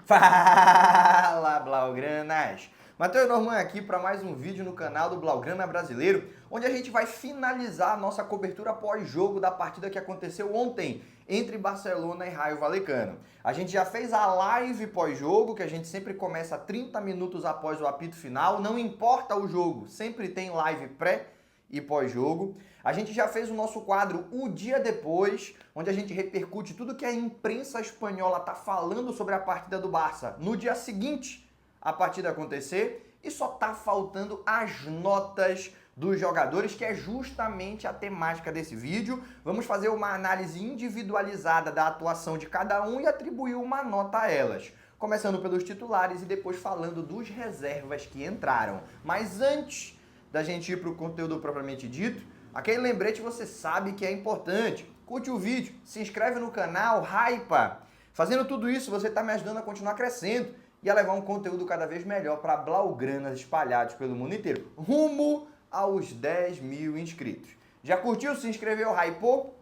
Fala, Blaugranas! Matheus Norman aqui para mais um vídeo no canal do Blaugrana Brasileiro, onde a gente vai finalizar a nossa cobertura pós-jogo da partida que aconteceu ontem entre Barcelona e Raio Vallecano. A gente já fez a live pós-jogo, que a gente sempre começa 30 minutos após o apito final, não importa o jogo, sempre tem live pré e pós-jogo. A gente já fez o nosso quadro O Dia Depois, onde a gente repercute tudo que a imprensa espanhola está falando sobre a partida do Barça no dia seguinte a partida acontecer, e só tá faltando as notas dos jogadores, que é justamente a temática desse vídeo. Vamos fazer uma análise individualizada da atuação de cada um e atribuir uma nota a elas. Começando pelos titulares e depois falando dos reservas que entraram. Mas antes da gente ir para o conteúdo propriamente dito, aquele lembrete você sabe que é importante. Curte o vídeo, se inscreve no canal, hypa. Fazendo tudo isso, você está me ajudando a continuar crescendo e a levar um conteúdo cada vez melhor para blaugranas espalhados pelo mundo inteiro, rumo aos 10 mil inscritos. Já curtiu, se inscreveu, hypou?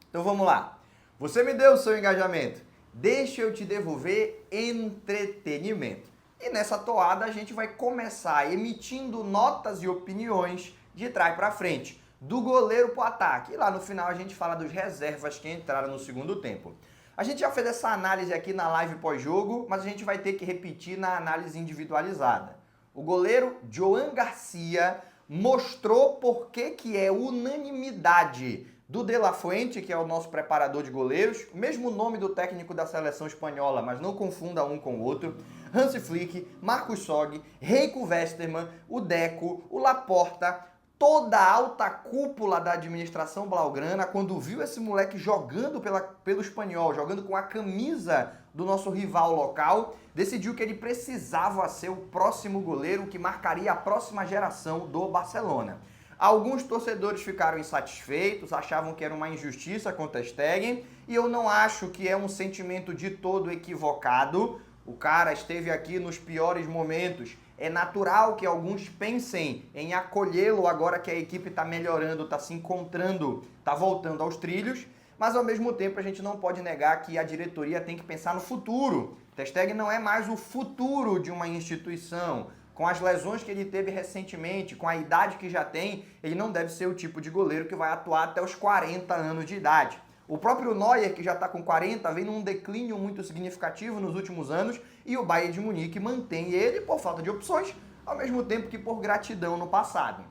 Então vamos lá. Você me deu o seu engajamento, deixa eu te devolver entretenimento. E nessa toada a gente vai começar emitindo notas e opiniões de trás para frente, do goleiro para o ataque. E lá no final a gente fala dos reservas que entraram no segundo tempo. A gente já fez essa análise aqui na live pós-jogo, mas a gente vai ter que repetir na análise individualizada. O goleiro Joan Garcia mostrou por que é unanimidade do De La Fuente, que é o nosso preparador de goleiros, mesmo nome do técnico da seleção espanhola, mas não confunda um com o outro, Hansi Flick, Marcus Sog, Heiko Westermann, o Deco, o Laporta, toda a alta cúpula da administração blaugrana, quando viu esse moleque jogando pelo espanhol, jogando com a camisa do nosso rival local, decidiu que ele precisava ser o próximo goleiro que marcaria a próxima geração do Barcelona. Alguns torcedores ficaram insatisfeitos, achavam que era uma injustiça com o Ter Stegen, e eu não acho que é um sentimento de todo equivocado. O cara esteve aqui nos piores momentos. É natural que alguns pensem em acolhê-lo agora que a equipe está melhorando, está se encontrando, está voltando aos trilhos, mas ao mesmo tempo a gente não pode negar que a diretoria tem que pensar no futuro. Ter Stegen não é mais o futuro de uma instituição. Com as lesões que ele teve recentemente, com a idade que já tem, ele não deve ser o tipo de goleiro que vai atuar até os 40 anos de idade. O próprio Neuer, que já está com 40, vem num declínio muito significativo nos últimos anos, e o Bayern de Munique mantém ele por falta de opções, ao mesmo tempo que por gratidão no passado.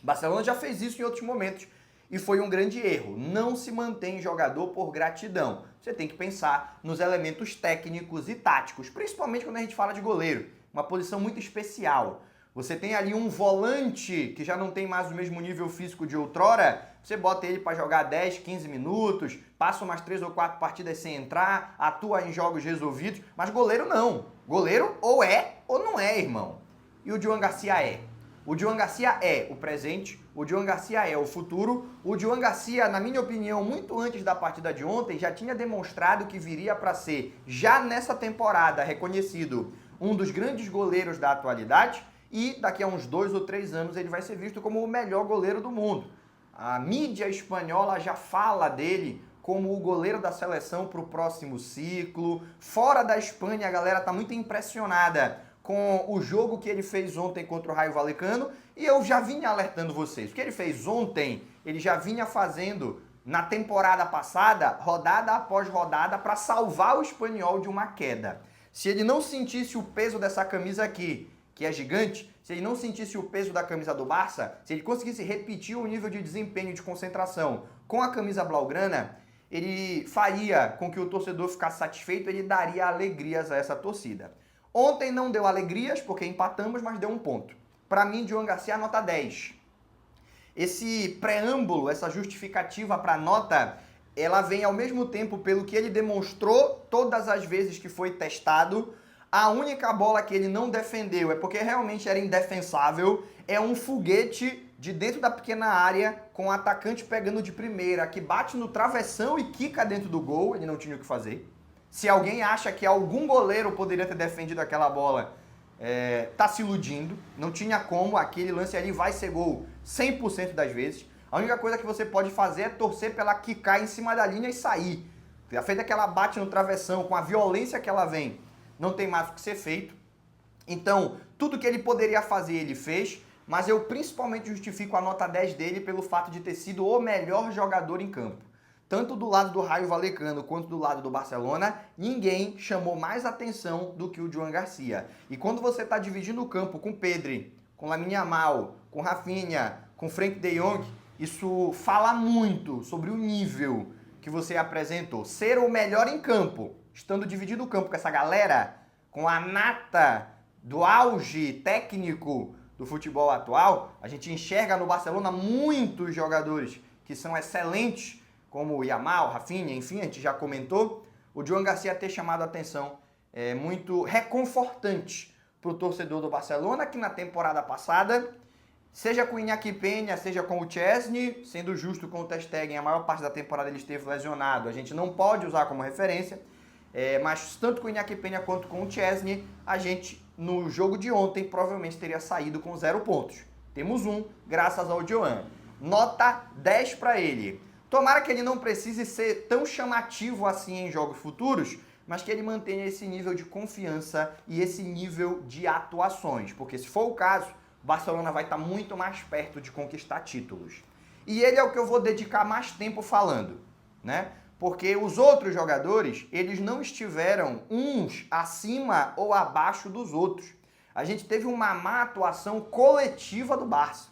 Barcelona já fez isso em outros momentos, e foi um grande erro. Não se mantém jogador por gratidão. Você tem que pensar nos elementos técnicos e táticos, principalmente quando a gente fala de goleiro, uma posição muito especial. Você tem ali um volante que já não tem mais o mesmo nível físico de outrora, você bota ele para jogar 10, 15 minutos, passa umas 3 ou 4 partidas sem entrar, atua em jogos resolvidos, mas goleiro não. Goleiro ou é ou não é, irmão. E o Joan Garcia é. O Joan Garcia é o presente, o Joan Garcia é o futuro. O Joan Garcia, na minha opinião, muito antes da partida de ontem, já tinha demonstrado que viria para ser, já nessa temporada, reconhecido um dos grandes goleiros da atualidade, e daqui a uns 2 ou 3 anos ele vai ser visto como o melhor goleiro do mundo. A mídia espanhola já fala dele como o goleiro da seleção para o próximo ciclo. Fora da Espanha, a galera está muito impressionada com o jogo que ele fez ontem contra o Raio Vallecano, e eu já vinha alertando vocês. O que ele fez ontem, ele já vinha fazendo na temporada passada, rodada após rodada, para salvar o espanhol de uma queda. Se ele não sentisse o peso dessa camisa aqui, que é gigante, se ele não sentisse o peso da camisa do Barça, se ele conseguisse repetir o nível de desempenho e de concentração com a camisa blaugrana, ele faria com que o torcedor ficasse satisfeito, ele daria alegrias a essa torcida. Ontem não deu alegrias, porque empatamos, mas deu um ponto. Para mim, Joan Garcia, nota 10. Esse preâmbulo, essa justificativa para a nota, ela vem ao mesmo tempo pelo que ele demonstrou todas as vezes que foi testado. A única bola que ele não defendeu é porque realmente era indefensável. É um foguete de dentro da pequena área, com o atacante pegando de primeira, que bate no travessão e quica dentro do gol. Ele não tinha o que fazer. Se alguém acha que algum goleiro poderia ter defendido aquela bola, tá se iludindo. Não tinha como. Aquele lance ali vai ser gol 100% das vezes. A única coisa que você pode fazer é torcer pra ela quicar em cima da linha e sair. A feita que ela bate no travessão, com a violência que ela vem não tem mais o que ser feito. Então, tudo que ele poderia fazer, ele fez, mas eu principalmente justifico a nota 10 dele pelo fato de ter sido o melhor jogador em campo. Tanto do lado do Rayo Vallecano quanto do lado do Barcelona, ninguém chamou mais atenção do que o Joan Garcia. E quando você está dividindo o campo com Pedri, com Lamine Yamal, com Rafinha, com Frenkie de Jong, isso fala muito sobre o nível que você apresentou. Ser o melhor em campo, estando dividido o campo com essa galera, com a nata do auge técnico do futebol atual, a gente enxerga no Barcelona muitos jogadores que são excelentes, como o Yamal, Rafinha, enfim, a gente já comentou. O Joan Garcia ter chamado a atenção é muito reconfortante para o torcedor do Barcelona, que na temporada passada, seja com o Iñaki Peña, seja com o Chesney, sendo justo com o Ter Stegen, a maior parte da temporada ele esteve lesionado, a gente não pode usar como referência, mas tanto com o Iñaki Peña quanto com o Chesney, a gente, no jogo de ontem, provavelmente teria saído com 0 pontos. Temos um, graças ao Joan. Nota 10 para ele. Tomara que ele não precise ser tão chamativo assim em jogos futuros, mas que ele mantenha esse nível de confiança e esse nível de atuações, porque se for o caso, o Barcelona vai estar muito mais perto de conquistar títulos. E ele é o que eu vou dedicar mais tempo falando, né? Porque os outros jogadores, eles não estiveram uns acima ou abaixo dos outros. A gente teve uma má atuação coletiva do Barça.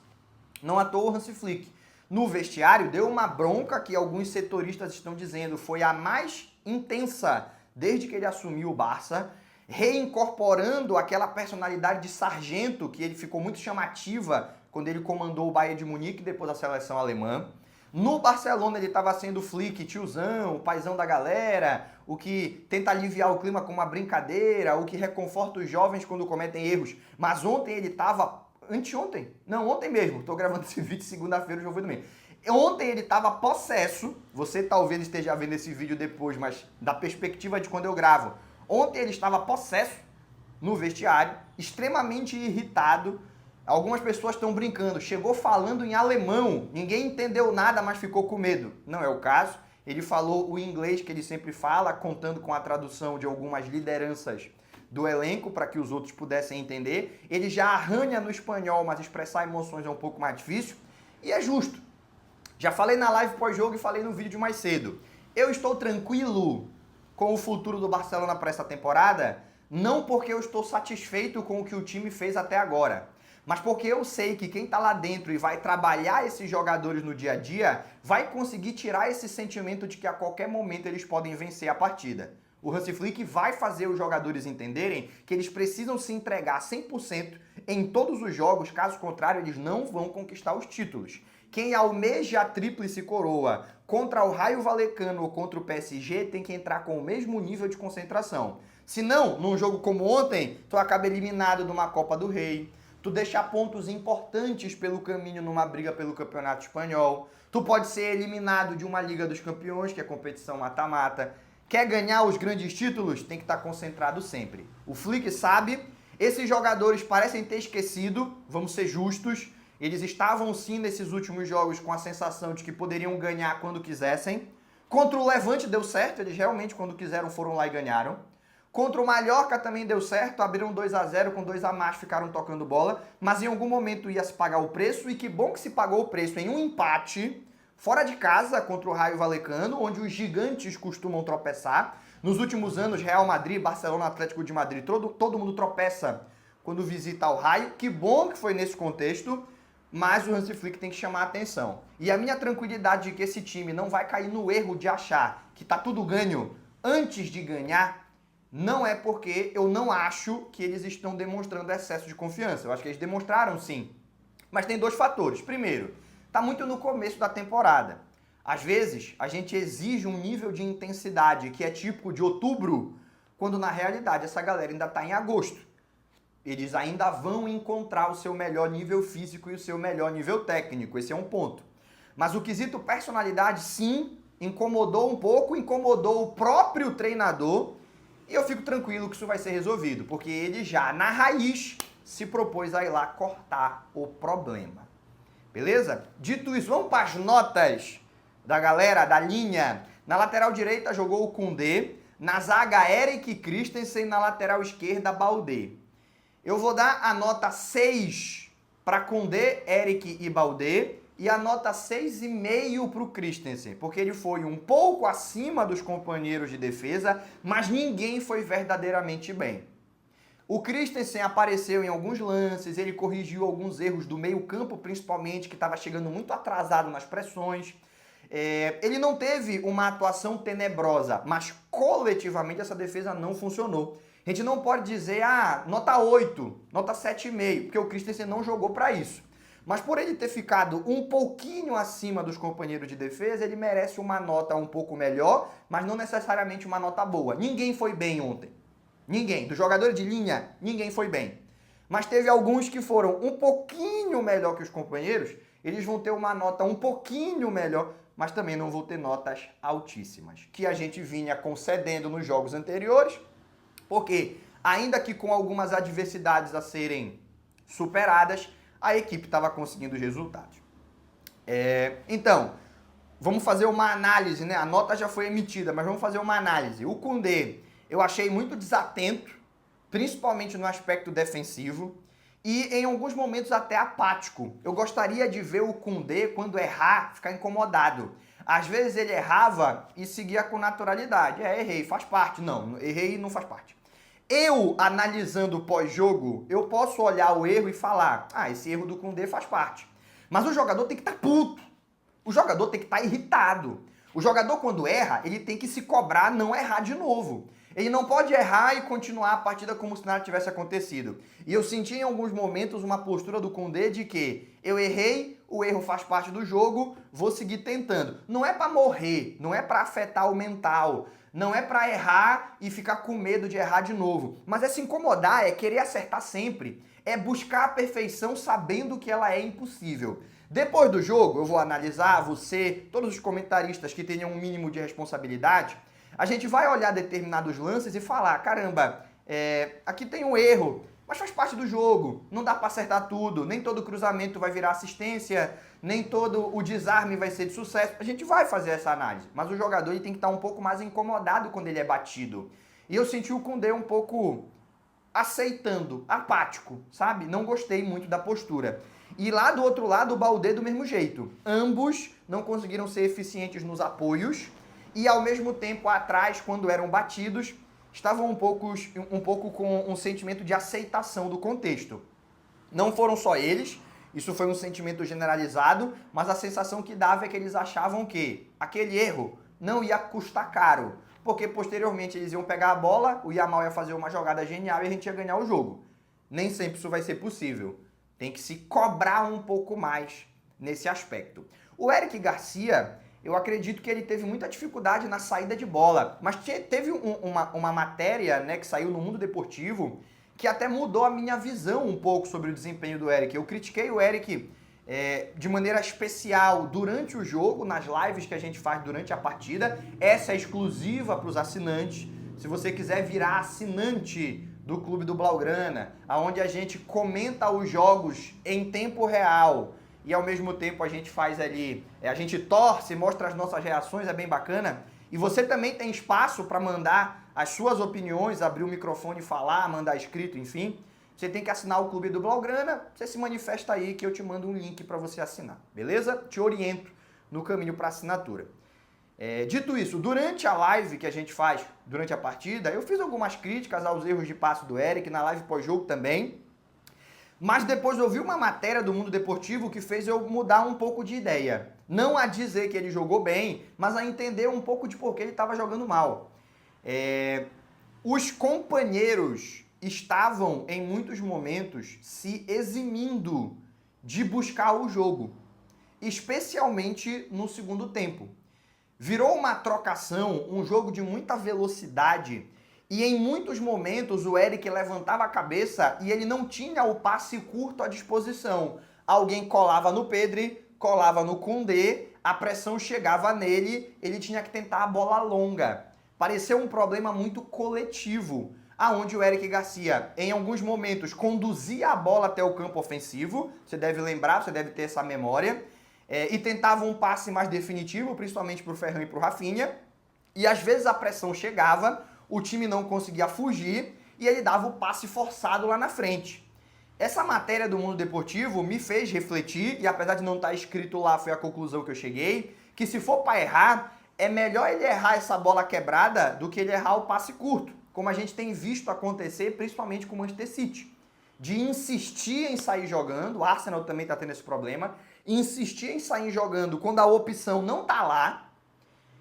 Não à toa o Hansi Flick. No vestiário deu uma bronca que alguns setoristas estão dizendo foi a mais intensa desde que ele assumiu o Barça, reincorporando aquela personalidade de sargento que ele ficou muito chamativa quando ele comandou o Bayern de Munique depois da seleção alemã. No Barcelona ele estava sendo Flick, tiozão, o paizão da galera, o que tenta aliviar o clima com uma brincadeira, o que reconforta os jovens quando cometem erros. Mas ontem ele estava... Anteontem? Não, ontem mesmo. Estou gravando esse vídeo segunda-feira, o jogo foi domingo. Ontem ele estava possesso. Você talvez esteja vendo esse vídeo depois, mas da perspectiva de quando eu gravo. Ontem ele estava possesso no vestiário, extremamente irritado. Algumas pessoas estão brincando. Chegou falando em alemão. Ninguém entendeu nada, mas ficou com medo. Não é o caso. Ele falou o inglês que ele sempre fala, contando com a tradução de algumas lideranças do elenco para que os outros pudessem entender. Ele já arranha no espanhol, mas expressar emoções é um pouco mais difícil. E é justo. Já falei na live pós-jogo e falei no vídeo de mais cedo. Eu estou tranquilo com o futuro do Barcelona para essa temporada, não porque eu estou satisfeito com o que o time fez até agora, mas porque eu sei que quem está lá dentro e vai trabalhar esses jogadores no dia a dia vai conseguir tirar esse sentimento de que a qualquer momento eles podem vencer a partida. O Hansi Flick vai fazer os jogadores entenderem que eles precisam se entregar 100% em todos os jogos, caso contrário eles não vão conquistar os títulos. Quem almeja a tríplice coroa contra o Rayo Vallecano ou contra o PSG tem que entrar com o mesmo nível de concentração. Se não, num jogo como ontem, tu acaba eliminado de uma Copa do Rei, tu deixa pontos importantes pelo caminho numa briga pelo Campeonato Espanhol, tu pode ser eliminado de uma Liga dos Campeões, que é competição mata-mata. Quer ganhar os grandes títulos? Tem que estar concentrado sempre. O Flick sabe, esses jogadores parecem ter esquecido, vamos ser justos, eles estavam sim nesses últimos jogos com a sensação de que poderiam ganhar quando quisessem. Contra o Levante deu certo, eles realmente quando quiseram foram lá e ganharam. Contra o Mallorca também deu certo, abriram 2-0, com 2 a mais ficaram tocando bola, mas em algum momento ia se pagar o preço, e que bom que se pagou o preço em um empate fora de casa contra o Rayo Vallecano, onde os gigantes costumam tropeçar. Nos últimos anos, Real Madrid, Barcelona, Atlético de Madrid, todo mundo tropeça quando visita o Rayo. Que bom que foi nesse contexto, mas o Hansi Flick tem que chamar a atenção. E a minha tranquilidade de que esse time não vai cair no erro de achar que tá tudo ganho antes de ganhar, não é porque eu não acho que eles estão demonstrando excesso de confiança. Eu acho que eles demonstraram sim. Mas tem 2 fatores. Primeiro, está muito no começo da temporada. Às vezes, a gente exige um nível de intensidade que é típico de outubro, quando na realidade essa galera ainda está em agosto. Eles ainda vão encontrar o seu melhor nível físico e o seu melhor nível técnico. Esse é um ponto. Mas o quesito personalidade, sim, incomodou um pouco, incomodou o próprio treinador, e eu fico tranquilo que isso vai ser resolvido, porque ele já, na raiz, se propôs a ir lá cortar o problema. Beleza? Dito isso, vamos para as notas da galera, da linha. Na lateral direita jogou o Koundé, Na zaga, Eric Christensen, na lateral esquerda, Baldé. Eu vou dar a nota 6 para Koundé, Eric e Baldé e a nota 6,5 para o Christensen, porque ele foi um pouco acima dos companheiros de defesa, mas ninguém foi verdadeiramente bem. O Christensen apareceu em alguns lances, ele corrigiu alguns erros do meio-campo, principalmente, que estava chegando muito atrasado nas pressões. Ele não teve uma atuação tenebrosa, mas coletivamente essa defesa não funcionou. A gente não pode dizer, nota 8, nota 7,5, porque o Christensen não jogou para isso. Mas por ele ter ficado um pouquinho acima dos companheiros de defesa, ele merece uma nota um pouco melhor, mas não necessariamente uma nota boa. Ninguém foi bem ontem. Ninguém. Dos jogadores de linha, ninguém foi bem. Mas teve alguns que foram um pouquinho melhor que os companheiros, eles vão ter uma nota um pouquinho melhor, mas também não vão ter notas altíssimas, que a gente vinha concedendo nos jogos anteriores, porque ainda que com algumas adversidades a serem superadas, a equipe estava conseguindo os resultados. Então, vamos fazer uma análise, né? A nota já foi emitida, mas vamos fazer uma análise. O Koundé, eu achei muito desatento, principalmente no aspecto defensivo, e em alguns momentos até apático. Eu gostaria de ver o Koundé, quando errar, ficar incomodado. Às vezes ele errava e seguia com naturalidade. Errei, faz parte. Não, errei e não faz parte. Eu, analisando o pós-jogo, eu posso olhar o erro e falar, esse erro do Koundé faz parte. Mas o jogador tem que estar puto. O jogador tem que estar irritado. O jogador, quando erra, ele tem que se cobrar não errar de novo. Ele não pode errar e continuar a partida como se nada tivesse acontecido. E eu senti em alguns momentos uma postura do Koundé de que eu errei, o erro faz parte do jogo, vou seguir tentando. Não é para morrer, não é para afetar o mental, não é para errar e ficar com medo de errar de novo. Mas é se incomodar, é querer acertar sempre, é buscar a perfeição sabendo que ela é impossível. Depois do jogo, eu vou analisar, você, todos os comentaristas que tenham um mínimo de responsabilidade, a gente vai olhar determinados lances e falar, caramba, aqui tem um erro, mas faz parte do jogo, não dá para acertar tudo, nem todo cruzamento vai virar assistência, nem todo o desarme vai ser de sucesso. A gente vai fazer essa análise, mas o jogador ele tem que estar um pouco mais incomodado quando ele é batido. E eu senti o Koundé um pouco aceitando, apático, sabe? Não gostei muito da postura. E lá do outro lado, o Baldé do mesmo jeito. Ambos não conseguiram ser eficientes nos apoios, e ao mesmo tempo atrás, quando eram batidos, estavam um pouco com um sentimento de aceitação do contexto. Não foram só eles, isso foi um sentimento generalizado, mas a sensação que dava é que eles achavam que aquele erro não ia custar caro, porque posteriormente eles iam pegar a bola, o Yamal ia fazer uma jogada genial e a gente ia ganhar o jogo. Nem sempre isso vai ser possível. Tem que se cobrar um pouco mais nesse aspecto. O Eric Garcia, eu acredito que ele teve muita dificuldade na saída de bola, mas teve uma matéria, né, que saiu no Mundo Deportivo que até mudou a minha visão um pouco sobre o desempenho do Eric. Eu critiquei o Eric de maneira especial durante o jogo, nas lives que a gente faz durante a partida. Essa é exclusiva para os assinantes. Se você quiser virar assinante do Clube do Blaugrana, onde a gente comenta os jogos em tempo real, e ao mesmo tempo a gente faz ali, a gente torce, mostra as nossas reações, é bem bacana. E você também tem espaço para mandar as suas opiniões, abrir o microfone e falar, mandar escrito, enfim. Você tem que assinar o Clube do Blaugrana, você se manifesta aí que eu te mando um link para você assinar, beleza? Te oriento no caminho para assinatura. Dito isso, durante a live que a gente faz, durante a partida, eu fiz algumas críticas aos erros de passe do Eric, na live pós-jogo também. Mas depois eu vi uma matéria do Mundo Deportivo que fez eu mudar um pouco de ideia. Não a dizer que ele jogou bem, mas a entender um pouco de por que ele estava jogando mal. Os companheiros estavam, em muitos momentos, se eximindo de buscar o jogo, especialmente no segundo tempo. Virou uma trocação, um jogo de muita velocidade, e em muitos momentos o Eric levantava a cabeça e ele não tinha o passe curto à disposição. Alguém colava no Pedri, colava no Koundé, a pressão chegava nele, ele tinha que tentar a bola longa. Pareceu um problema muito coletivo, aonde o Eric Garcia, em alguns momentos, conduzia a bola até o campo ofensivo, você deve lembrar, você deve ter essa memória, e tentava um passe mais definitivo, principalmente para o Ferran e para o Rafinha, E às vezes a pressão chegava, o time não conseguia fugir e ele dava o passe forçado lá na frente. Essa matéria do Mundo Deportivo me fez refletir, e apesar de não estar escrito lá, foi a conclusão que eu cheguei, que se for para errar, é melhor ele errar essa bola quebrada do que ele errar o passe curto, como a gente tem visto acontecer, principalmente com o Manchester City. De insistir em sair jogando, o Arsenal também está tendo esse problema, insistir em sair jogando quando a opção não está lá,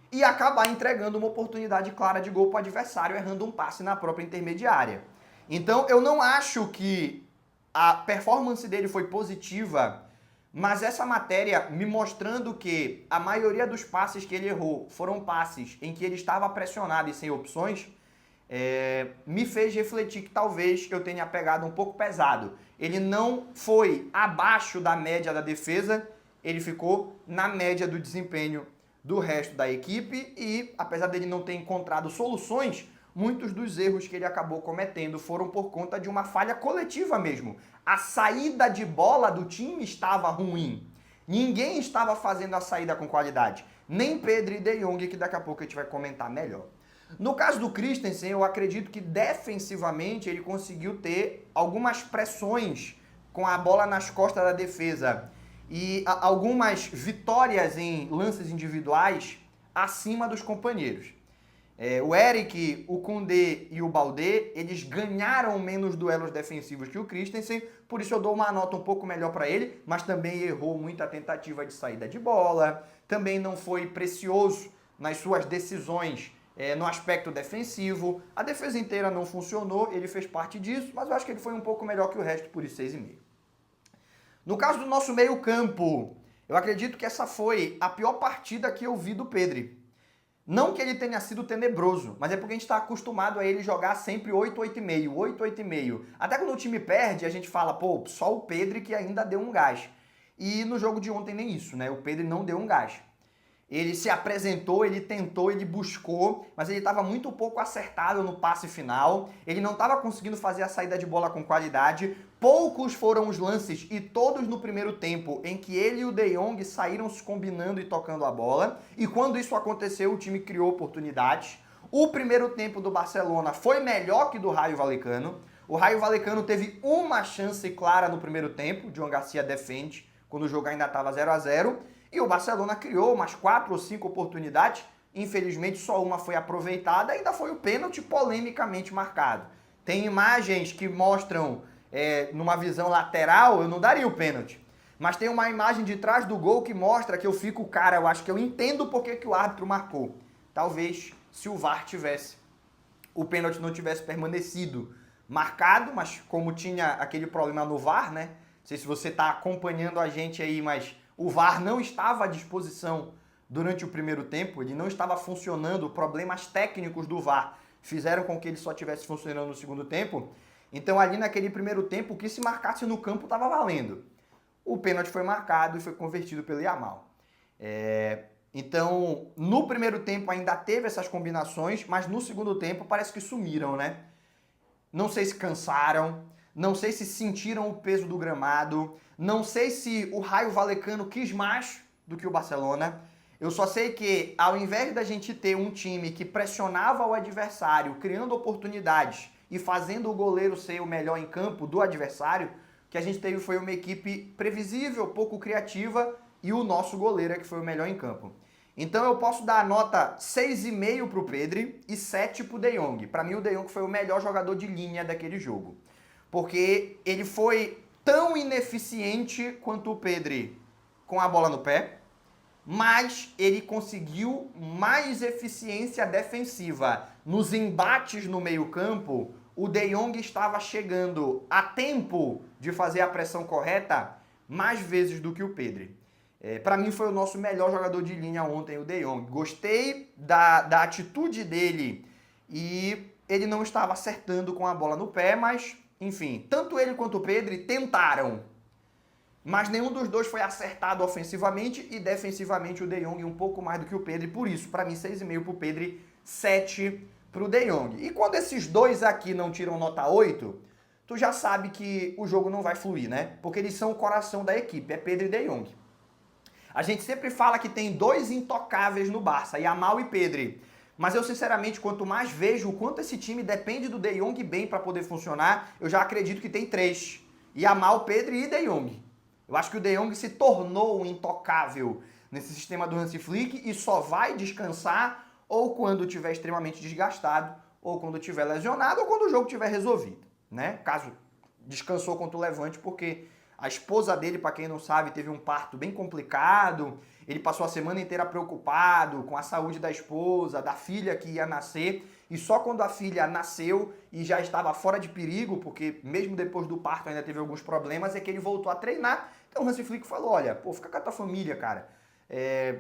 e acabar entregando uma oportunidade clara de gol para o adversário, errando um passe na própria intermediária. Então eu não acho que a performance dele foi positiva, mas essa matéria me mostrando que a maioria dos passes que ele errou foram passes em que ele estava pressionado e sem opções, me fez refletir que talvez eu tenha pegado um pouco pesado. Ele não foi abaixo da média da defesa, ele ficou na média do desempenho do resto da equipe e, apesar dele não ter encontrado soluções, muitos dos erros que ele acabou cometendo foram por conta de uma falha coletiva mesmo. A saída de bola do time estava ruim. Ninguém estava fazendo a saída com qualidade. Nem Pedro e De Jong, que daqui a pouco a gente vai comentar melhor. No caso do Christensen, eu acredito que defensivamente ele conseguiu ter algumas pressões com a bola nas costas da defesa e algumas vitórias em lances individuais acima dos companheiros. O Eric, o Koundé e o Baldé, eles ganharam menos duelos defensivos que o Christensen, por isso eu dou uma nota um pouco melhor para ele, mas também errou muita tentativa de saída de bola, também não foi precioso nas suas decisões no aspecto defensivo. A defesa inteira não funcionou, ele fez parte disso, mas eu acho que ele foi um pouco melhor que o resto, por isso 6,5. No caso do nosso meio-campo, eu acredito que essa foi a pior partida que eu vi do Pedri. Não que ele tenha sido tenebroso, mas é porque a gente está acostumado a ele jogar sempre 8, 8,5, 8, 8,5. Até quando o time perde, a gente fala, pô, só o Pedri que ainda deu um gás. E no jogo de ontem nem isso, né? O Pedri não deu um gás. Ele se apresentou, ele tentou, ele buscou, mas ele estava muito pouco acertado no passe final. Ele não estava conseguindo fazer a saída de bola com qualidade. Poucos foram os lances, e todos no primeiro tempo, em que ele e o De Jong saíram se combinando e tocando a bola. E quando isso aconteceu, o time criou oportunidades. O primeiro tempo do Barcelona foi melhor que do Rayo Vallecano. O Rayo Vallecano teve uma chance clara no primeiro tempo. John Garcia defende, quando o jogo ainda estava 0-0. E o Barcelona criou umas 4 ou 5 oportunidades. Infelizmente, só uma foi aproveitada. Ainda foi o pênalti polemicamente marcado. Tem imagens que mostram, numa visão lateral, eu não daria o pênalti. Mas tem uma imagem de trás do gol que mostra que eu fico, cara, eu acho que eu entendo por que o árbitro marcou. Talvez, se o VAR tivesse, o pênalti não tivesse permanecido marcado, mas como tinha aquele problema no VAR, né? Não sei se você está acompanhando a gente aí, mas o VAR não estava à disposição durante o primeiro tempo, ele não estava funcionando, problemas técnicos do VAR fizeram com que ele só estivesse funcionando no segundo tempo. Então ali naquele primeiro tempo, o que se marcasse no campo estava valendo. O pênalti foi marcado e foi convertido pelo Yamal. Então, no primeiro tempo ainda teve essas combinações, mas no segundo tempo parece que sumiram, né? Não sei se cansaram, não sei se sentiram o peso do gramado, não sei se o Rayo Vallecano quis mais do que o Barcelona. Eu só sei que, ao invés da gente ter um time que pressionava o adversário, criando oportunidades e fazendo o goleiro ser o melhor em campo do adversário, o que a gente teve foi uma equipe previsível, pouco criativa, e o nosso goleiro é que foi o melhor em campo. Então eu posso dar a nota 6,5 para o Pedri e 7 para o De Jong. Para mim o De Jong foi o melhor jogador de linha daquele jogo. Porque ele foi tão ineficiente quanto o Pedri com a bola no pé, mas ele conseguiu mais eficiência defensiva. Nos embates no meio-campo, o De Jong estava chegando a tempo de fazer a pressão correta mais vezes do que o Pedri. Para mim foi o nosso melhor jogador de linha ontem, o De Jong. Gostei da atitude dele e ele não estava acertando com a bola no pé, mas, enfim, tanto ele quanto o Pedri tentaram. Mas nenhum dos dois foi acertado ofensivamente e defensivamente o De Jong um pouco mais do que o Pedri. Por isso, para mim, 6,5 para o Pedri, 7 para o De Jong. E quando esses dois aqui não tiram nota 8, tu já sabe que o jogo não vai fluir, né? Porque eles são o coração da equipe, é Pedri e De Jong. A gente sempre fala que tem dois intocáveis no Barça, Yamal e Pedri. Mas eu, sinceramente, quanto mais vejo o quanto esse time depende do De Jong bem para poder funcionar, eu já acredito que tem 3. Yamal, Pedri e De Jong. Eu acho que o De Jong se tornou um intocável nesse sistema do Hansi Flick e só vai descansar ou quando estiver extremamente desgastado, ou quando estiver lesionado, ou quando o jogo estiver resolvido, né? Caso descansou contra o Levante, porque a esposa dele, para quem não sabe, teve um parto bem complicado. Ele passou a semana inteira preocupado com a saúde da esposa, da filha que ia nascer, e só quando a filha nasceu e já estava fora de perigo, porque mesmo depois do parto ainda teve alguns problemas, é que ele voltou a treinar. Então o Hansi Flick falou, olha, pô, fica com a tua família, cara.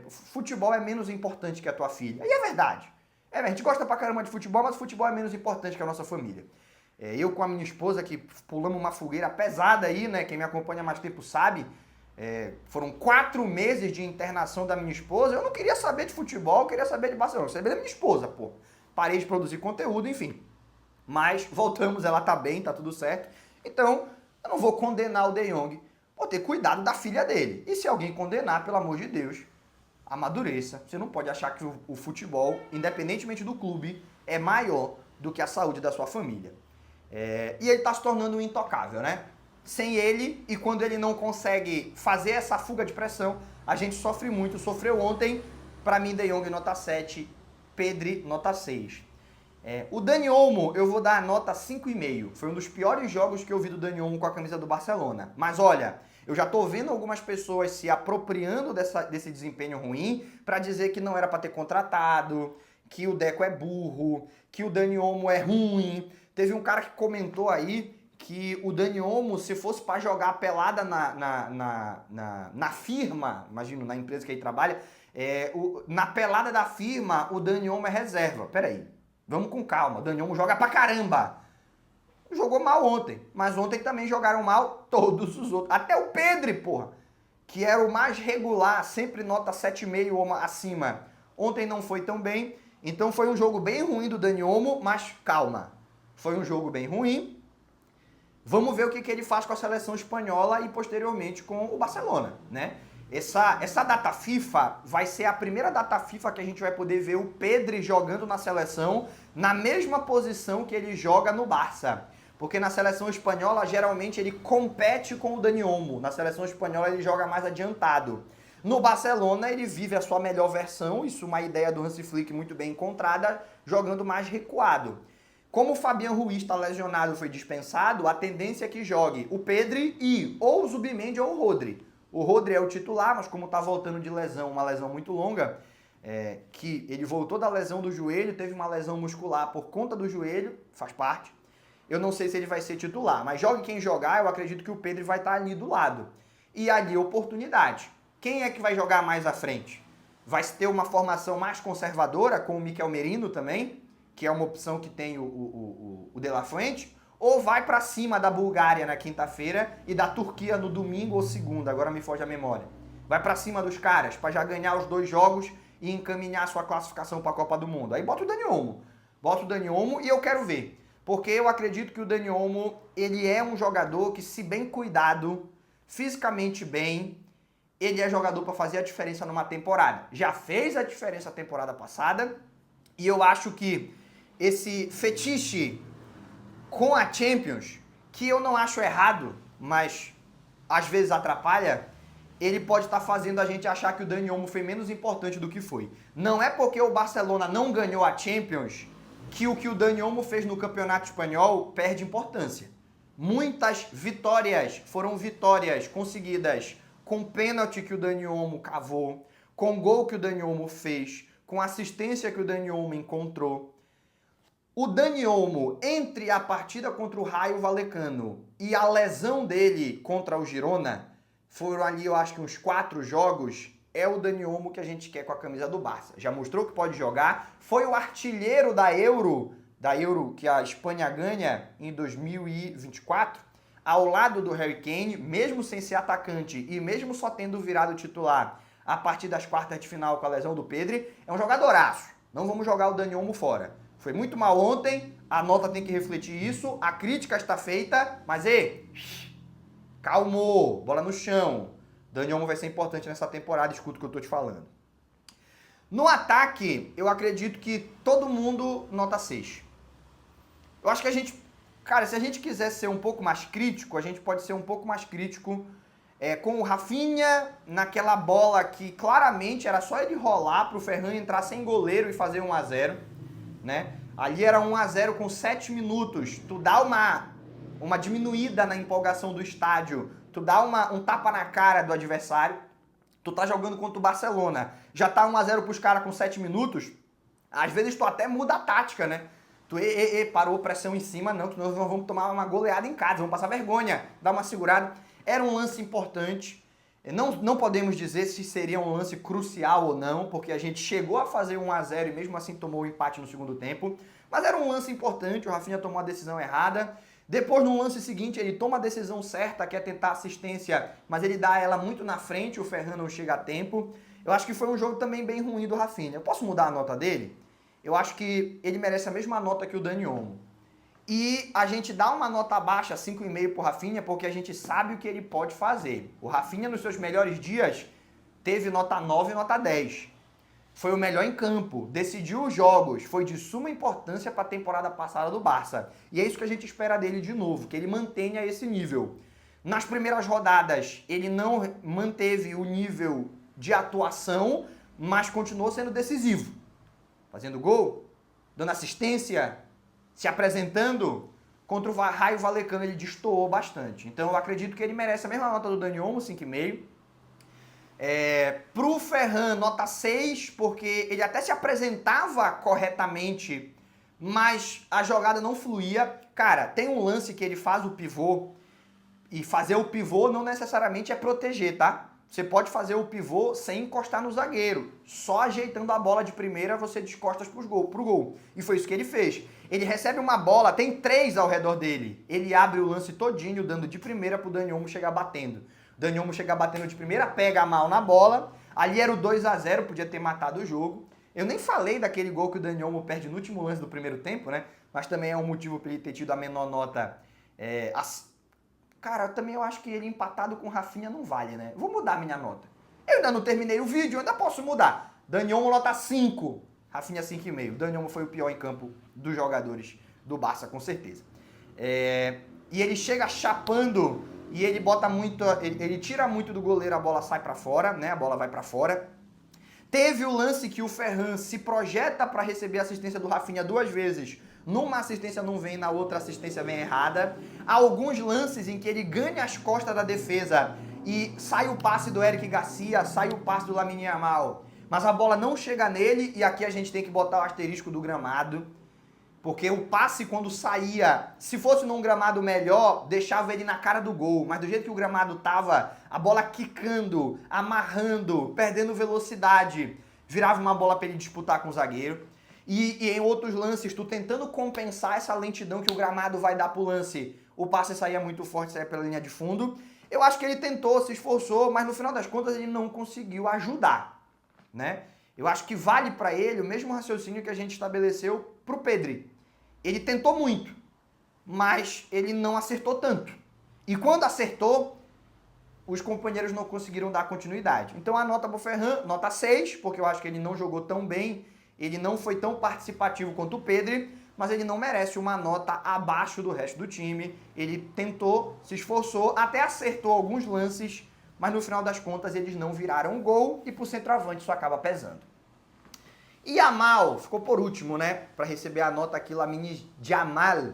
Futebol é menos importante que a tua filha. E é verdade. A gente gosta pra caramba de futebol, mas o futebol é menos importante que a nossa família. Eu com a minha esposa, que pulamos uma fogueira pesada aí, né? Quem me acompanha há mais tempo sabe. Foram 4 meses de internação da minha esposa. Eu não queria saber de futebol, eu queria saber de Barcelona. Eu queria saber da minha esposa, pô. Parei de produzir conteúdo, enfim. Mas voltamos, ela tá bem, tá tudo certo. Então, eu não vou condenar o De Jong. Vou ter cuidado da filha dele. E se alguém condenar, pelo amor de Deus, amadureça. Você não pode achar que o futebol, independentemente do clube, é maior do que a saúde da sua família. E ele tá se tornando um intocável, né? Sem ele, e quando ele não consegue fazer essa fuga de pressão, a gente sofre muito. Sofreu ontem, pra mim, De Jong nota 7, Pedri nota 6. O Dani Olmo, eu vou dar a nota 5,5. Foi um dos piores jogos que eu vi do Dani Olmo com a camisa do Barcelona. Mas olha, eu já tô vendo algumas pessoas se apropriando desse desempenho ruim para dizer que não era para ter contratado, que o Deco é burro, que o Dani Olmo é ruim. Teve um cara que comentou aí que o Dani Olmo, se fosse para jogar pelada na firma, imagino, na empresa que ele trabalha, na pelada da firma, o Dani Olmo é reserva. Peraí. Vamos com calma, o Dani Olmo joga pra caramba. Jogou mal ontem, mas ontem também jogaram mal todos os outros. Até o Pedri, porra, que era o mais regular, sempre nota 7,5 ou acima. Ontem não foi tão bem, então foi um jogo bem ruim do Dani Olmo, mas calma. Foi um jogo bem ruim. Vamos ver o que ele faz com a seleção espanhola e posteriormente com o Barcelona, né? Essa data FIFA vai ser a primeira data FIFA que a gente vai poder ver o Pedri jogando na seleção na mesma posição que ele joga no Barça. Porque na seleção espanhola, geralmente, ele compete com o Dani Olmo. Na seleção espanhola, ele joga mais adiantado. No Barcelona, ele vive a sua melhor versão, isso é uma ideia do Hansi Flick muito bem encontrada, jogando mais recuado. Como o Fabián Ruiz está lesionado e foi dispensado, a tendência é que jogue o Pedri e ou o Zubimendi ou o Rodri. O Rodri é o titular, mas como está voltando de lesão, uma lesão muito longa, que ele voltou da lesão do joelho, teve uma lesão muscular por conta do joelho, faz parte. Eu não sei se ele vai ser titular, mas jogue quem jogar, eu acredito que o Pedri vai estar ali do lado. E ali, oportunidade. Quem é que vai jogar mais à frente? Vai ter uma formação mais conservadora, com o Mikel Merino também, que é uma opção que tem o De La Fuente, ou vai para cima da Bulgária na quinta-feira e da Turquia no domingo ou segunda, agora me foge a memória. Vai para cima dos caras para já ganhar os 2 jogos e encaminhar a sua classificação para a Copa do Mundo. Aí bota o Dani Olmo. Bota o Dani Olmo e eu quero ver. Porque eu acredito que o Dani Olmo, ele é um jogador que, se bem cuidado, fisicamente bem, ele é jogador para fazer a diferença numa temporada. Já fez a diferença a temporada passada e eu acho que esse fetiche com a Champions, que eu não acho errado, mas às vezes atrapalha, ele pode estar fazendo a gente achar que o Dani Olmo foi menos importante do que foi. Não é porque o Barcelona não ganhou a Champions que o Dani Olmo fez no Campeonato Espanhol perde importância. Muitas vitórias foram vitórias conseguidas com pênalti que o Dani Olmo cavou, com gol que o Dani Olmo fez, com assistência que o Dani Olmo encontrou. O Dani Olmo, entre a partida contra o Rayo Vallecano e a lesão dele contra o Girona, foram ali, eu acho que uns 4 jogos, é o Dani Olmo que a gente quer com a camisa do Barça. Já mostrou que pode jogar, foi o artilheiro da Euro que a Espanha ganha em 2024, ao lado do Harry Kane, mesmo sem ser atacante e mesmo só tendo virado titular a partir das quartas de final com a lesão do Pedri, é um jogadoraço. Não vamos jogar o Dani Olmo fora. Foi muito mal ontem, a nota tem que refletir isso, a crítica está feita, mas calmou, bola no chão. Dani Olmo vai ser importante nessa temporada, escuta o que eu tô te falando. No ataque, eu acredito que todo mundo nota 6. Eu acho que a gente, cara, se a gente quiser ser um pouco mais crítico, a gente pode ser um pouco mais crítico com o Rafinha naquela bola que claramente era só ele rolar para o Ferran entrar sem goleiro e fazer 1-0, né? Ali era 1-0 com 7 minutos. Tu dá uma diminuída na empolgação do estádio, tu dá um tapa na cara do adversário, tu tá jogando contra o Barcelona, já tá 1-0 pros caras com 7 minutos, às vezes tu até muda a tática, né? Tu parou pressão em cima, não, que nós vamos tomar uma goleada em casa, vamos passar vergonha, dar uma segurada. Era um lance importante, não podemos dizer se seria um lance crucial ou não, porque a gente chegou a fazer 1-0 e mesmo assim tomou o empate no segundo tempo, mas era um lance importante, o Rafinha tomou a decisão errada. Depois, no lance seguinte, ele toma a decisão certa, que é tentar assistência, mas ele dá ela muito na frente, o Ferran não chega a tempo. Eu acho que foi um jogo também bem ruim do Rafinha. Eu posso mudar a nota dele? Eu acho que ele merece a mesma nota que o Dani Olmo. E a gente dá uma nota baixa, 5,5 pro Rafinha, porque a gente sabe o que ele pode fazer. O Rafinha, nos seus melhores dias, teve nota 9 e nota 10. Foi o melhor em campo, decidiu os jogos, foi de suma importância para a temporada passada do Barça. E é isso que a gente espera dele de novo, que ele mantenha esse nível. Nas primeiras rodadas, ele não manteve o nível de atuação, mas continuou sendo decisivo. Fazendo gol, dando assistência, se apresentando. Contra o Raio Vallecano ele destoou bastante. Então eu acredito que ele merece a mesma nota do Dani Olmo, 5,5. Pro Ferran, nota 6, porque ele até se apresentava corretamente, mas a jogada não fluía. Cara, tem um lance que ele faz o pivô, e fazer o pivô não necessariamente é proteger, tá? Você pode fazer o pivô sem encostar no zagueiro. Só ajeitando a bola de primeira, você descostas pro gol. E foi isso que ele fez. Ele recebe uma bola, tem 3 ao redor dele. Ele abre o lance todinho, dando de primeira pro Dani Olmo chegar batendo. Dani Olmo chega batendo de primeira, pega mal na bola. Ali era o 2-0, podia ter matado o jogo. Eu nem falei daquele gol que o Dani Olmo perde no último lance do primeiro tempo, né? Mas também é um motivo para ele ter tido a menor nota. Cara, também eu acho que ele empatado com o Rafinha não vale, né? Vou mudar a minha nota. Eu ainda não terminei o vídeo, eu ainda posso mudar. Dani Olmo nota 5, Rafinha 5,5. Dani Olmo foi o pior em campo dos jogadores do Barça, com certeza. E ele chega chapando e ele bota muito, ele tira muito do goleiro, a bola sai pra fora, né? A bola vai pra fora. Teve o lance que o Ferran se projeta para receber a assistência do Rafinha 2 vezes. Numa assistência não vem, na outra assistência vem errada. Há alguns lances em que ele ganha as costas da defesa e sai o passe do Eric Garcia, sai o passe do Lamine Yamal. Mas a bola não chega nele e aqui a gente tem que botar o asterisco do gramado. Porque o passe, quando saía, se fosse num gramado melhor, deixava ele na cara do gol. Mas do jeito que o gramado tava, a bola quicando, amarrando, perdendo velocidade, virava uma bola para ele disputar com o zagueiro. E em outros lances, tu tentando compensar essa lentidão que o gramado vai dar pro lance, o passe saía muito forte, saía pela linha de fundo. Eu acho que ele tentou, se esforçou, mas no final das contas ele não conseguiu ajudar, né? Eu acho que vale para ele o mesmo raciocínio que a gente estabeleceu pro Pedri. Ele tentou muito, mas ele não acertou tanto. E quando acertou, os companheiros não conseguiram dar continuidade. Então a nota pro Ferran, nota 6, porque eu acho que ele não jogou tão bem, ele não foi tão participativo quanto o Pedri, mas ele não merece uma nota abaixo do resto do time. Ele tentou, se esforçou, até acertou alguns lances, mas no final das contas eles não viraram gol e pro centroavante isso acaba pesando. E Yamal ficou por último, né? Para receber a nota aqui, Lamine Yamal,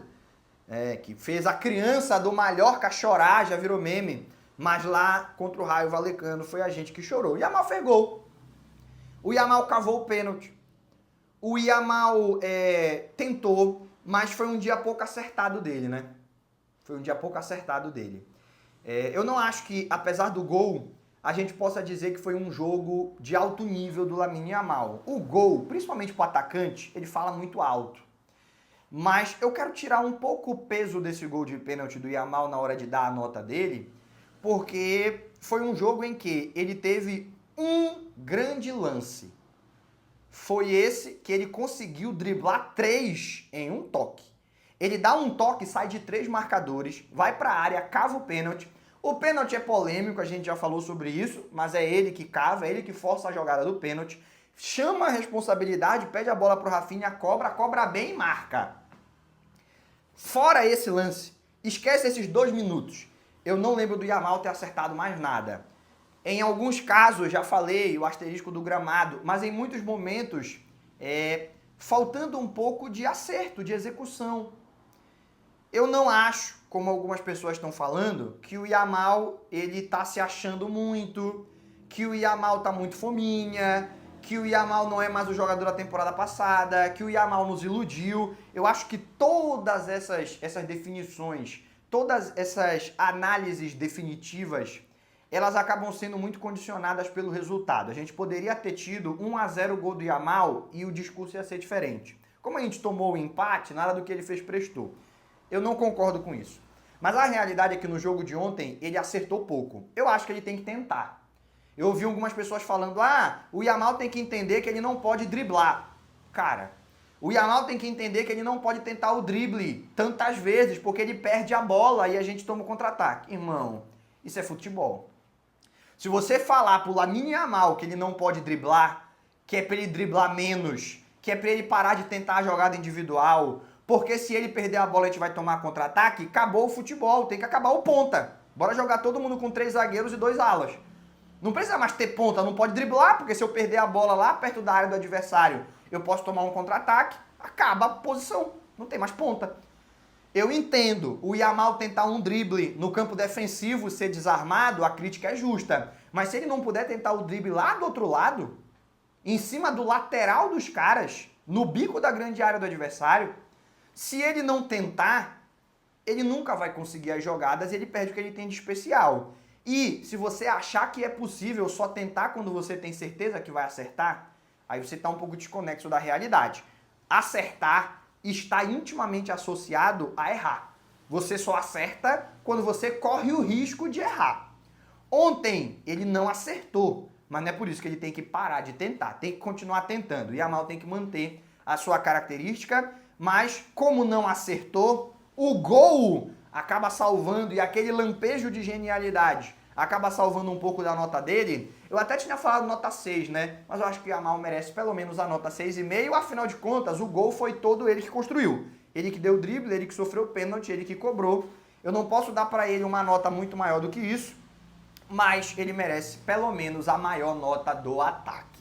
que fez a criança do Mallorca chorar, já virou meme. Mas lá contra o Raio Vallecano foi a gente que chorou. O Yamal fez gol. O Yamal cavou o pênalti. O Yamal tentou, mas foi um dia pouco acertado dele, né? Foi um dia pouco acertado dele. Eu não acho que, apesar do gol, a gente possa dizer que foi um jogo de alto nível do Lamine Yamal. O gol, principalmente para o atacante, ele fala muito alto. Mas eu quero tirar um pouco o peso desse gol de pênalti do Yamal na hora de dar a nota dele, porque foi um jogo em que ele teve um grande lance. Foi esse que ele conseguiu driblar 3 em um toque. Ele dá um toque, sai de 3 marcadores, vai para a área, cava o pênalti. O pênalti é polêmico, a gente já falou sobre isso, mas é ele que cava, é ele que força a jogada do pênalti. chama a responsabilidade, pede a bola pro Rafinha, cobra bem e marca. Fora esse lance, esquece esses 2 minutos. Eu não lembro do Yamal ter acertado mais nada. Em alguns casos, já falei, o asterisco do gramado, mas em muitos momentos, faltando um pouco de acerto, de execução. Eu não acho, como algumas pessoas estão falando, que o Yamal, ele tá se achando muito, que o Yamal tá muito fominha, que o Yamal não é mais o jogador da temporada passada, que o Yamal nos iludiu. Eu acho que todas essas definições, todas essas análises definitivas, elas acabam sendo muito condicionadas pelo resultado. A gente poderia ter tido 1-0 gol do Yamal e o discurso ia ser diferente. Como a gente tomou o empate, nada do que ele fez prestou. Eu não concordo com isso. Mas a realidade é que no jogo de ontem ele acertou pouco. Eu acho que ele tem que tentar. Eu ouvi algumas pessoas falando, o Yamal tem que entender que ele não pode driblar. Cara, o Yamal tem que entender que ele não pode tentar o drible tantas vezes, porque ele perde a bola e a gente toma o contra-ataque. Irmão, isso é futebol. Se você falar pro Lamine Yamal que ele não pode driblar, que é pra ele driblar menos, que é pra ele parar de tentar a jogada individual, porque se ele perder a bola a gente vai tomar contra-ataque, acabou o futebol, tem que acabar o ponta. Bora jogar todo mundo com 3 zagueiros e 2 alas. Não precisa mais ter ponta, não pode driblar, porque se eu perder a bola lá perto da área do adversário, eu posso tomar um contra-ataque, acaba a posição, não tem mais ponta. Eu entendo o Yamal tentar um drible no campo defensivo, ser desarmado, a crítica é justa. Mas se ele não puder tentar o drible lá do outro lado, em cima do lateral dos caras, no bico da grande área do adversário, se ele não tentar, ele nunca vai conseguir as jogadas e ele perde o que ele tem de especial. E se você achar que é possível só tentar quando você tem certeza que vai acertar, aí você está um pouco desconexo da realidade. Acertar está intimamente associado a errar. Você só acerta quando você corre o risco de errar. Ontem ele não acertou, mas não é por isso que ele tem que parar de tentar, tem que continuar tentando. O Yamal tem que manter a sua característica, mas como não acertou, o gol acaba salvando e aquele lampejo de genialidade acaba salvando um pouco da nota dele. Eu até tinha falado nota 6, né? Mas eu acho que o Yamal merece pelo menos a nota 6,5. Afinal de contas, o gol foi todo ele que construiu. Ele que deu o drible, ele que sofreu o pênalti, ele que cobrou. Eu não posso dar para ele uma nota muito maior do que isso, mas ele merece pelo menos a maior nota do ataque.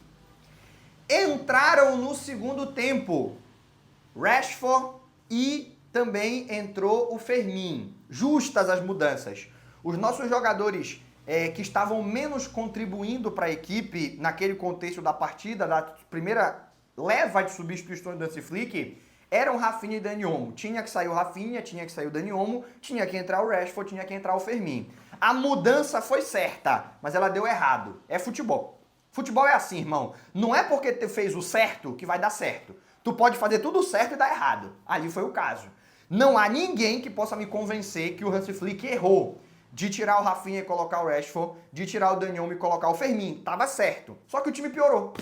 Entraram no segundo tempo Rashford e também entrou o Fermin. Justas as mudanças. Os nossos jogadores que estavam menos contribuindo para a equipe naquele contexto da partida, da primeira leva de substituições do Hansi Flick, eram Rafinha e Dani Olmo. Tinha que sair o Rafinha, tinha que sair o Dani Olmo, tinha que entrar o Rashford, tinha que entrar o Fermin. A mudança foi certa, mas ela deu errado. É futebol. Futebol é assim, irmão. Não é porque tu fez o certo que vai dar certo. Tu pode fazer tudo certo e dar errado. Ali foi o caso. Não há ninguém que possa me convencer que o Hansi Flick errou de tirar o Rafinha e colocar o Rashford, de tirar o Dani Olmo e colocar o Fermin. Tava certo. Só que o time piorou.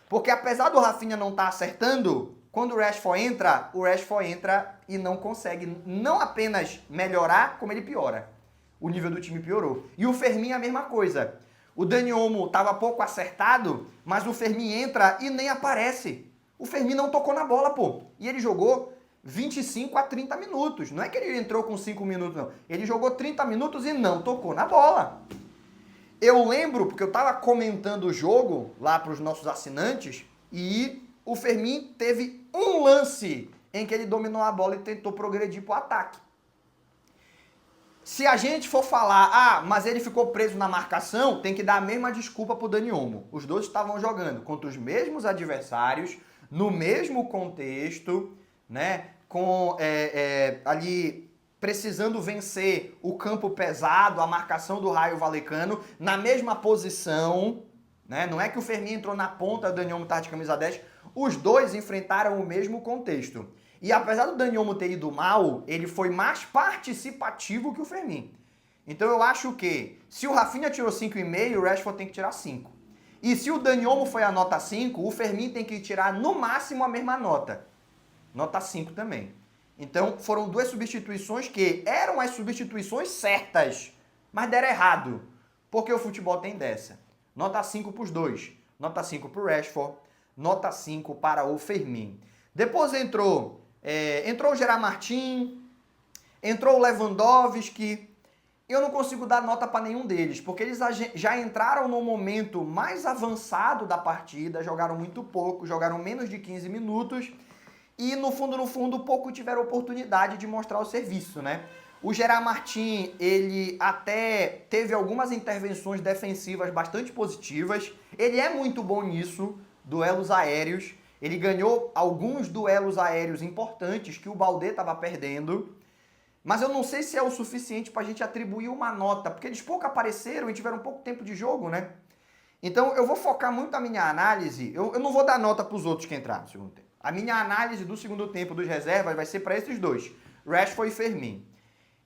Porque apesar do Rafinha não estar acertando, quando o Rashford entra e não consegue não apenas melhorar, como ele piora. O nível do time piorou. E o Fermin a mesma coisa. O Dani Olmo estava pouco acertado, mas o Fermin entra e nem aparece. O Fermin não tocou na bola, pô. E ele jogou 25 a 30 minutos. Não é que ele entrou com 5 minutos, não. Ele jogou 30 minutos e não tocou na bola. Eu lembro, porque eu estava comentando o jogo lá para os nossos assinantes, e o Fermin teve um lance em que ele dominou a bola e tentou progredir para o ataque. Se a gente for falar, mas ele ficou preso na marcação, tem que dar a mesma desculpa pro Dani Olmo. Os dois estavam jogando contra os mesmos adversários, no mesmo contexto, né? Ali precisando vencer o campo pesado, a marcação do Raio Vallecano, na mesma posição, né? Não é que o Fermin entrou na ponta, o Dani Olmo tá de camisa 10, os dois enfrentaram o mesmo contexto. E apesar do Dani Olmo ter ido mal, ele foi mais participativo que o Fermin. Então eu acho que se o Rafinha tirou 5,5, o Rashford tem que tirar 5. E se o Dani Olmo foi a nota 5, o Fermin tem que tirar no máximo a mesma nota. Nota 5 também. Então foram duas substituições que eram as substituições certas, mas deram errado. Porque o futebol tem dessa. Nota 5 para os dois. Nota 5 para o Rashford, nota 5 para o Fermin. Depois entrou o Gerard Martin, entrou o Lewandowski. Eu não consigo dar nota para nenhum deles, porque eles já entraram no momento mais avançado da partida, jogaram muito pouco, jogaram menos de 15 minutos e no fundo, pouco tiveram oportunidade de mostrar o serviço, né? O Gerard Martin, ele até teve algumas intervenções defensivas bastante positivas, ele é muito bom nisso, duelos aéreos, ele ganhou alguns duelos aéreos importantes que o Baldé estava perdendo. Mas eu não sei se é o suficiente para a gente atribuir uma nota, porque eles pouco apareceram e tiveram pouco tempo de jogo, né? Então eu vou focar muito a minha análise, eu não vou dar nota para os outros que entraram no segundo tempo. A minha análise do segundo tempo dos reservas vai ser para esses dois, Rashford e Fermin.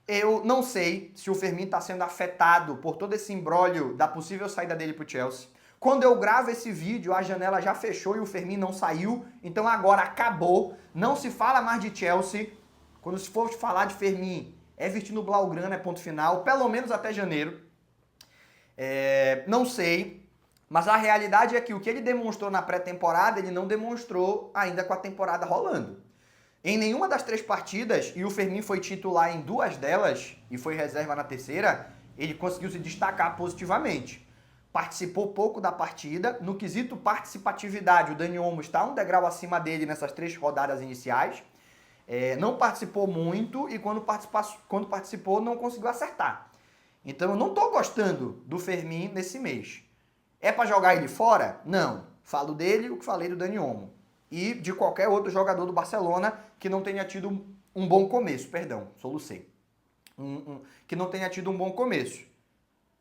Eu não sei se o Fermin está sendo afetado por todo esse imbróglio da possível saída dele para o Chelsea. Quando eu gravo esse vídeo, a janela já fechou e o Fermin não saiu, então agora acabou, não se fala mais de Chelsea. Quando se for falar de Fermin, é vestindo Blaugrana, é ponto final, pelo menos até janeiro. Não sei, mas a realidade é que o que ele demonstrou na pré-temporada, ele não demonstrou ainda com a temporada rolando. Em nenhuma das 3 partidas, e o Fermin foi titular em 2 delas, e foi reserva na terceira, ele conseguiu se destacar positivamente. Participou pouco da partida, no quesito participatividade, o Dani Olmo está um degrau acima dele nessas 3 rodadas iniciais. Não participou muito e quando participou não conseguiu acertar. Então eu não estou gostando do Fermin nesse mês. É para jogar ele fora? Não. Falo dele o que falei do Dani Olmo. E de qualquer outro jogador do Barcelona que não tenha tido um bom começo. Perdão, solucei. Que não tenha tido um bom começo.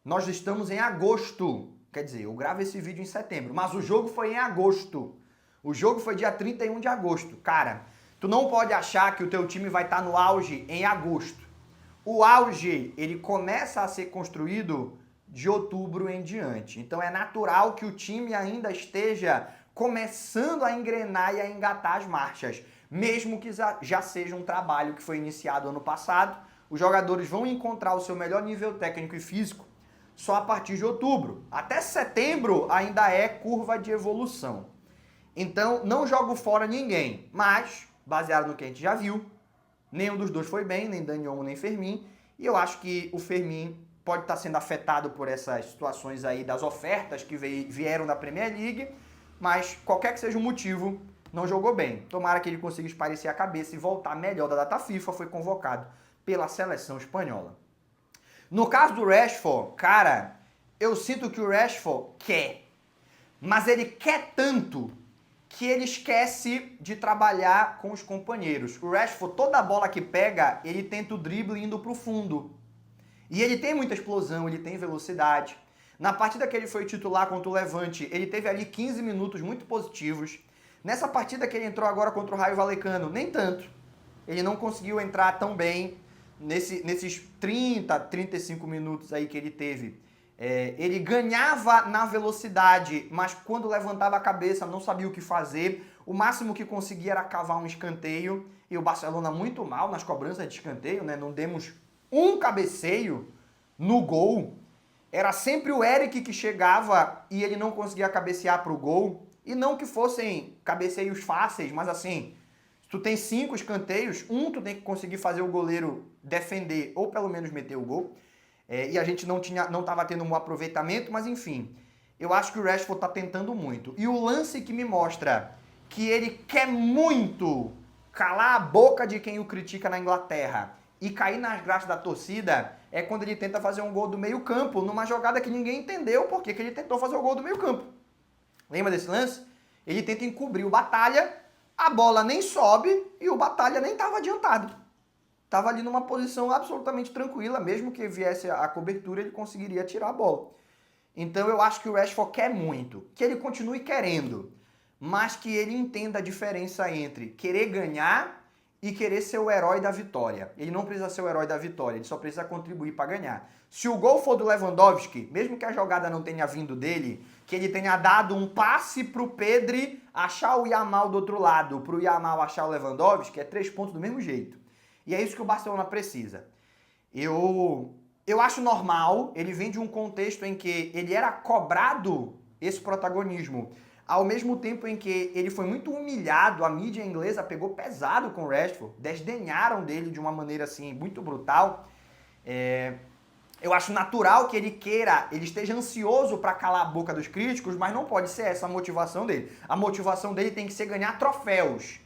Nós estamos em agosto. Quer dizer, eu gravo esse vídeo em setembro, mas o jogo foi em agosto. O jogo foi dia 31 de agosto. Cara, tu não pode achar que o teu time vai estar no auge em agosto. O auge, ele começa a ser construído de outubro em diante. Então é natural que o time ainda esteja começando a engrenar e a engatar as marchas. Mesmo que já seja um trabalho que foi iniciado ano passado, os jogadores vão encontrar o seu melhor nível técnico e físico só a partir de outubro. Até setembro ainda é curva de evolução. Então não jogo fora ninguém, mas baseado no que a gente já viu, nenhum dos dois foi bem, nem Dani Olmo, nem Fermin, e eu acho que o Fermin pode estar sendo afetado por essas situações aí das ofertas que vieram da Premier League, mas qualquer que seja o motivo, não jogou bem. Tomara que ele consiga esparecer a cabeça e voltar melhor da data FIFA, foi convocado pela seleção espanhola. No caso do Rashford, cara, eu sinto que o Rashford quer, mas ele quer tanto que ele esquece de trabalhar com os companheiros. O Rashford, toda a bola que pega, ele tenta o drible indo pro fundo. E ele tem muita explosão, ele tem velocidade. Na partida que ele foi titular contra o Levante, ele teve ali 15 minutos muito positivos. Nessa partida que ele entrou agora contra o Raio Vallecano, nem tanto. Ele não conseguiu entrar tão bem nesses 30, 35 minutos aí que ele teve. Ele ganhava na velocidade, mas quando levantava a cabeça não sabia o que fazer. O máximo que conseguia era cavar um escanteio. E o Barcelona muito mal nas cobranças de escanteio, né? Não demos um cabeceio no gol. Era sempre o Eric que chegava e ele não conseguia cabecear para o gol. E não que fossem cabeceios fáceis, mas assim, se tu tem 5 escanteios, tu tem que conseguir fazer o goleiro defender ou pelo menos meter o gol. E a gente não estava tendo um bom aproveitamento, mas enfim, eu acho que o Rashford está tentando muito. E o lance que me mostra que ele quer muito calar a boca de quem o critica na Inglaterra e cair nas graças da torcida é quando ele tenta fazer um gol do meio campo, numa jogada que ninguém entendeu porque que ele tentou fazer o gol do meio campo. Lembra desse lance? Ele tenta encobrir o Batalha, a bola nem sobe e o Batalha nem estava adiantado. Estava ali numa posição absolutamente tranquila, mesmo que viesse a cobertura, ele conseguiria tirar a bola. Então eu acho que o Rashford quer muito, que ele continue querendo, mas que ele entenda a diferença entre querer ganhar e querer ser o herói da vitória. Ele não precisa ser o herói da vitória, ele só precisa contribuir para ganhar. Se o gol for do Lewandowski, mesmo que a jogada não tenha vindo dele, que ele tenha dado um passe para o Pedri achar o Yamal do outro lado, para o Yamal achar o Lewandowski, é 3 pontos do mesmo jeito. E é isso que o Barcelona precisa. Eu acho normal, ele vem de um contexto em que ele era cobrado esse protagonismo. ao mesmo tempo em que ele foi muito humilhado, a mídia inglesa pegou pesado com o Rashford, desdenharam dele de uma maneira assim muito brutal. Eu acho natural que ele esteja ansioso para calar a boca dos críticos, mas não pode ser essa a motivação dele. A motivação dele tem que ser ganhar troféus.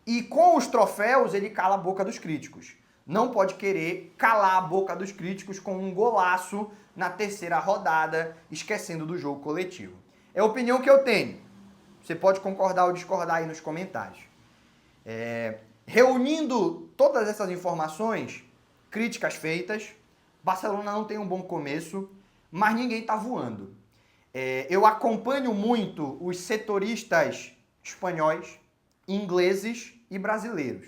E com os troféus ele cala a boca dos críticos. Não pode querer calar a boca dos críticos com um golaço na terceira rodada, esquecendo do jogo coletivo. É a opinião que eu tenho. Você pode concordar ou discordar aí nos comentários. Reunindo todas essas informações, críticas feitas, Barcelona não tem um bom começo, mas ninguém está voando. Eu acompanho muito os setoristas espanhóis, ingleses e brasileiros.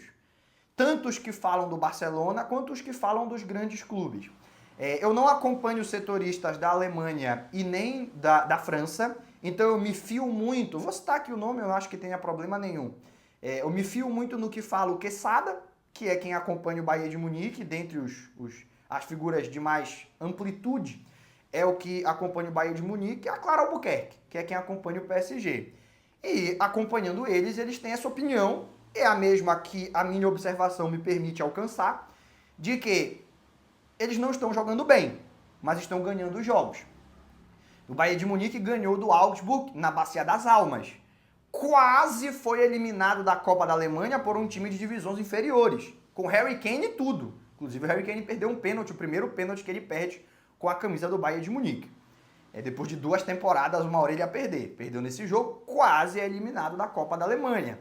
Tanto os que falam do Barcelona quanto os que falam dos grandes clubes. Eu não acompanho os setoristas da Alemanha e nem da França, então eu me fio muito, vou citar aqui o nome, eu acho que tenha problema nenhum. Eu me fio muito no que fala o Quesada, que é quem acompanha o Bayern de Munique, dentre as figuras de mais amplitude, é o que acompanha o Bayern de Munique, e a Clara Albuquerque, que é quem acompanha o PSG. E acompanhando eles têm essa opinião, é a mesma que a minha observação me permite alcançar, de que eles não estão jogando bem, mas estão ganhando os jogos. O Bayern de Munique ganhou do Augsburg na Bacia das Almas. Quase foi eliminado da Copa da Alemanha por um time de divisões inferiores, com Harry Kane e tudo. Inclusive o Harry Kane perdeu um pênalti, o primeiro pênalti que ele perde com a camisa do Bayern de Munique. Depois de 2 temporadas, uma hora ele ia perder. Perdeu nesse jogo, quase é eliminado da Copa da Alemanha.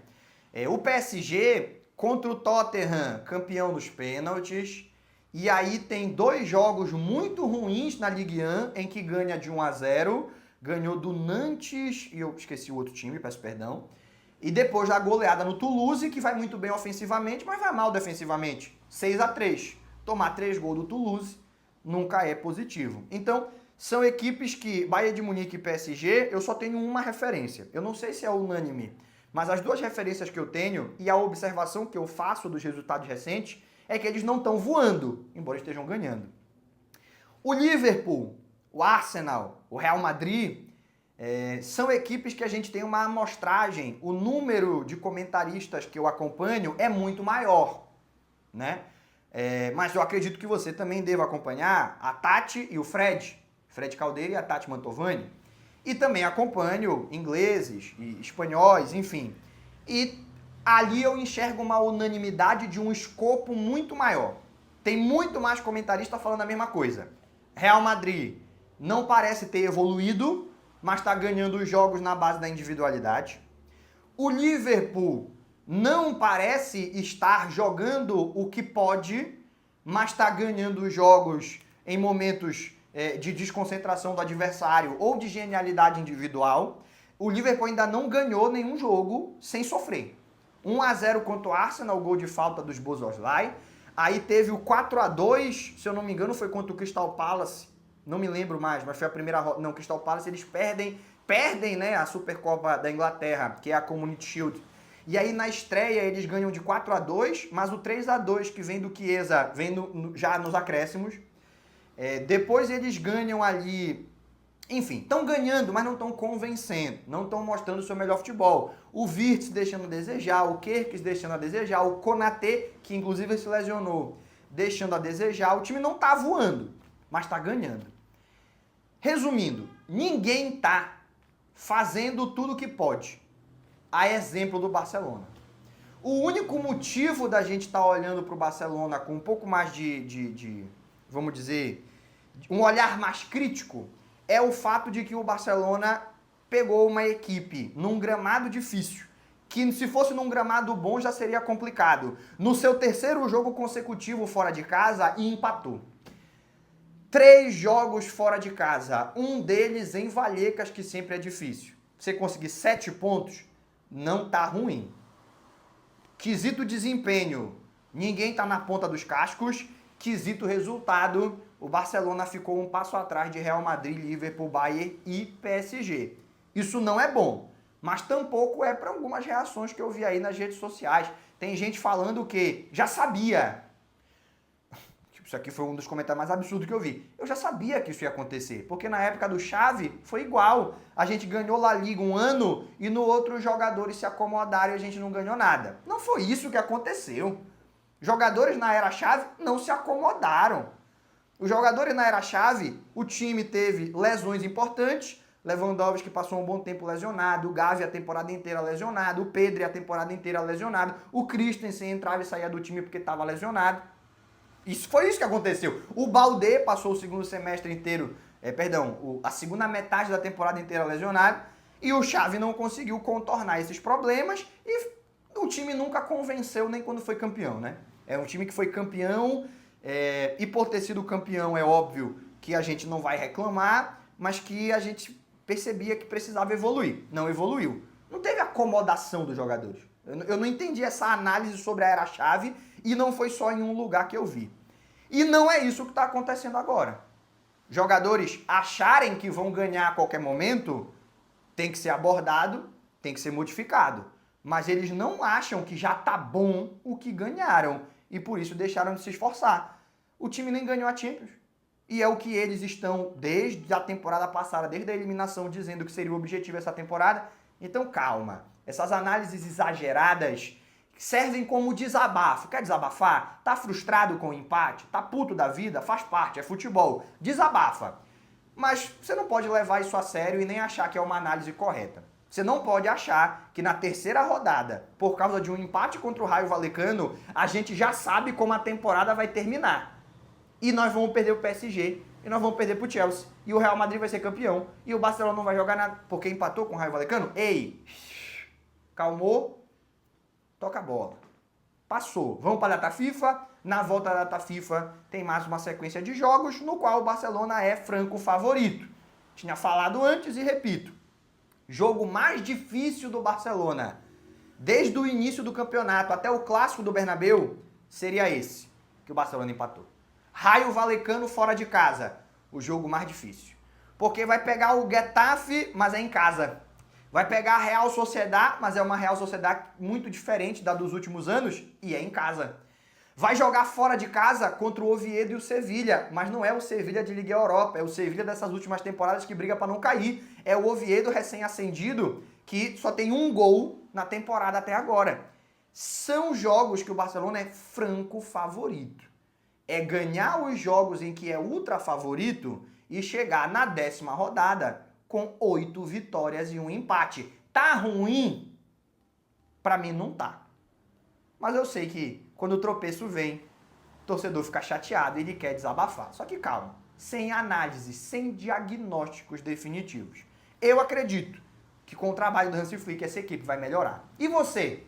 O PSG contra o Tottenham, campeão dos pênaltis. E aí tem 2 jogos muito ruins na Ligue 1, em que ganha de 1-0, ganhou do Nantes, e eu esqueci o outro time, peço perdão. E depois da goleada no Toulouse, que vai muito bem ofensivamente, mas vai mal defensivamente. 6-3. Tomar 3 gols do Toulouse nunca é positivo. Então, são equipes que, Bayern de Munique e PSG, eu só tenho uma referência. Eu não sei se é unânime, mas as 2 referências que eu tenho e a observação que eu faço dos resultados recentes é que eles não estão voando, embora estejam ganhando. O Liverpool, o Arsenal, o Real Madrid, são equipes que a gente tem uma amostragem, o número de comentaristas que eu acompanho é muito maior, né? Mas eu acredito que você também deva acompanhar a Tati e o Fred Caldeira e a Tati Mantovani, e também acompanho ingleses e espanhóis, enfim. E ali eu enxergo uma unanimidade de um escopo muito maior. Tem muito mais comentarista falando a mesma coisa. Real Madrid não parece ter evoluído, mas está ganhando os jogos na base da individualidade. O Liverpool não parece estar jogando o que pode, mas está ganhando os jogos em momentos de desconcentração do adversário ou de genialidade individual. O Liverpool ainda não ganhou nenhum jogo sem sofrer. 1-0 contra o Arsenal, gol de falta dos Bozoslai. Aí teve o 4-2, se eu não me engano, foi contra o Crystal Palace. Não me lembro mais, mas foi a primeira... Não, Crystal Palace, eles perdem, né, a Supercopa da Inglaterra, que é a Community Shield. E aí na estreia eles ganham de 4-2, mas o 3-2 que vem do Chiesa vem já nos acréscimos. Depois eles ganham ali... Enfim, estão ganhando, mas não estão convencendo, não estão mostrando o seu melhor futebol. O Wirtz deixando a desejar, o Kerkez deixando a desejar, o Konaté, que inclusive se lesionou, deixando a desejar. O time não está voando, mas está ganhando. Resumindo, ninguém está fazendo tudo o que pode, a exemplo do Barcelona. O único motivo da gente estar olhando para o Barcelona com um pouco mais vamos dizer, um olhar mais crítico, é o fato de que o Barcelona pegou uma equipe num gramado difícil, que se fosse num gramado bom já seria complicado. No seu 3º jogo consecutivo fora de casa e empatou. 3 jogos fora de casa, um deles em Vallecas, que sempre é difícil. Você conseguir 7 pontos, não tá ruim. Quesito desempenho, ninguém tá na ponta dos cascos. Quesito resultado, o Barcelona ficou um passo atrás de Real Madrid, Liverpool, Bayern e PSG. Isso não é bom, mas tampouco é para algumas reações que eu vi aí nas redes sociais. Tem gente falando que já sabia. Isso aqui foi um dos comentários mais absurdos que eu vi. Eu já sabia que isso ia acontecer, porque na época do Xavi foi igual. A gente ganhou La Liga um ano e no outro os jogadores se acomodaram e a gente não ganhou nada. Não foi isso que aconteceu. Jogadores na era Xavi não se acomodaram. Os jogadores na era Xavi, o time teve lesões importantes. Lewandowski passou um bom tempo lesionado, o Gavi a temporada inteira lesionado, o Pedri a temporada inteira lesionado, o Christensen entrava e saía do time porque estava lesionado. Foi isso que aconteceu. O Baldé passou o segundo semestre inteiro, a segunda metade da temporada inteira lesionado, e o Xavi não conseguiu contornar esses problemas e o time nunca convenceu nem quando foi campeão, né? É um time que foi campeão, e por ter sido campeão é óbvio que a gente não vai reclamar, mas que a gente percebia que precisava evoluir. Não evoluiu. Não teve acomodação dos jogadores. Eu não entendi essa análise sobre a era Xavi e não foi só em um lugar que eu vi. E não é isso que está acontecendo agora. Jogadores acharem que vão ganhar a qualquer momento, tem que ser abordado, tem que ser modificado. Mas eles não acham que já tá bom o que ganharam e por isso deixaram de se esforçar. O time nem ganhou a Champions. E é o que eles estão desde a temporada passada, desde a eliminação, dizendo que seria o objetivo essa temporada. Então calma. Essas análises exageradas servem como desabafo. Quer desabafar? Tá frustrado com o empate? Tá puto da vida? Faz parte, é futebol. Desabafa. Mas você não pode levar isso a sério e nem achar que é uma análise correta. Você não pode achar que na terceira rodada, por causa de um empate contra o Raio Vallecano, a gente já sabe como a temporada vai terminar. E nós vamos perder o PSG, e nós vamos perder pro Chelsea, e o Real Madrid vai ser campeão, e o Barcelona não vai jogar nada, porque empatou com o Raio Vallecano. Ei, calmou, toca a bola. Passou. Vamos para a data FIFA. Na volta da data FIFA tem mais uma sequência de jogos, no qual o Barcelona é franco favorito. Tinha falado antes e repito. Jogo mais difícil do Barcelona, desde o início do campeonato até o clássico do Bernabéu, seria esse, que o Barcelona empatou. Raio Vallecano fora de casa, o jogo mais difícil. Porque vai pegar o Getafe, mas é em casa. Vai pegar a Real Sociedad, mas é uma Real Sociedad muito diferente da dos últimos anos, e é em casa. Vai jogar fora de casa contra o Oviedo e o Sevilha, mas não é o Sevilha de Liga Europa, é o Sevilha dessas últimas temporadas que briga para não cair. É o Oviedo recém-ascendido que só tem um gol na temporada até agora. São jogos que o Barcelona é franco favorito. É ganhar os jogos em que é ultra favorito e chegar na 10ª rodada com 8 vitórias e um empate. Tá ruim? Pra mim não tá. Mas eu sei que quando o tropeço vem, o torcedor fica chateado e ele quer desabafar. Só que calma, sem análise, sem diagnósticos definitivos. Eu acredito que com o trabalho do Hansi Flick essa equipe vai melhorar. E você?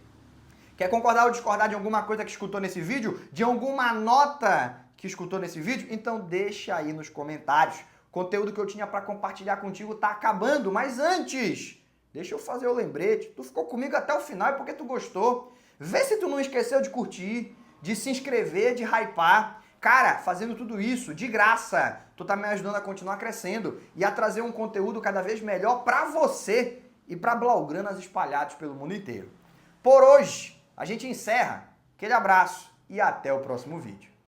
Quer concordar ou discordar de alguma coisa que escutou nesse vídeo? De alguma nota que escutou nesse vídeo? Então deixa aí nos comentários. O conteúdo que eu tinha para compartilhar contigo tá acabando, mas antes, deixa eu fazer o lembrete. Tu ficou comigo até o final e porque tu gostou. Vê se tu não esqueceu de curtir, de se inscrever, de hypar. Cara, fazendo tudo isso de graça, tu tá me ajudando a continuar crescendo e a trazer um conteúdo cada vez melhor pra você e pra blaugranas espalhados pelo mundo inteiro. Por hoje, a gente encerra. Aquele abraço e até o próximo vídeo.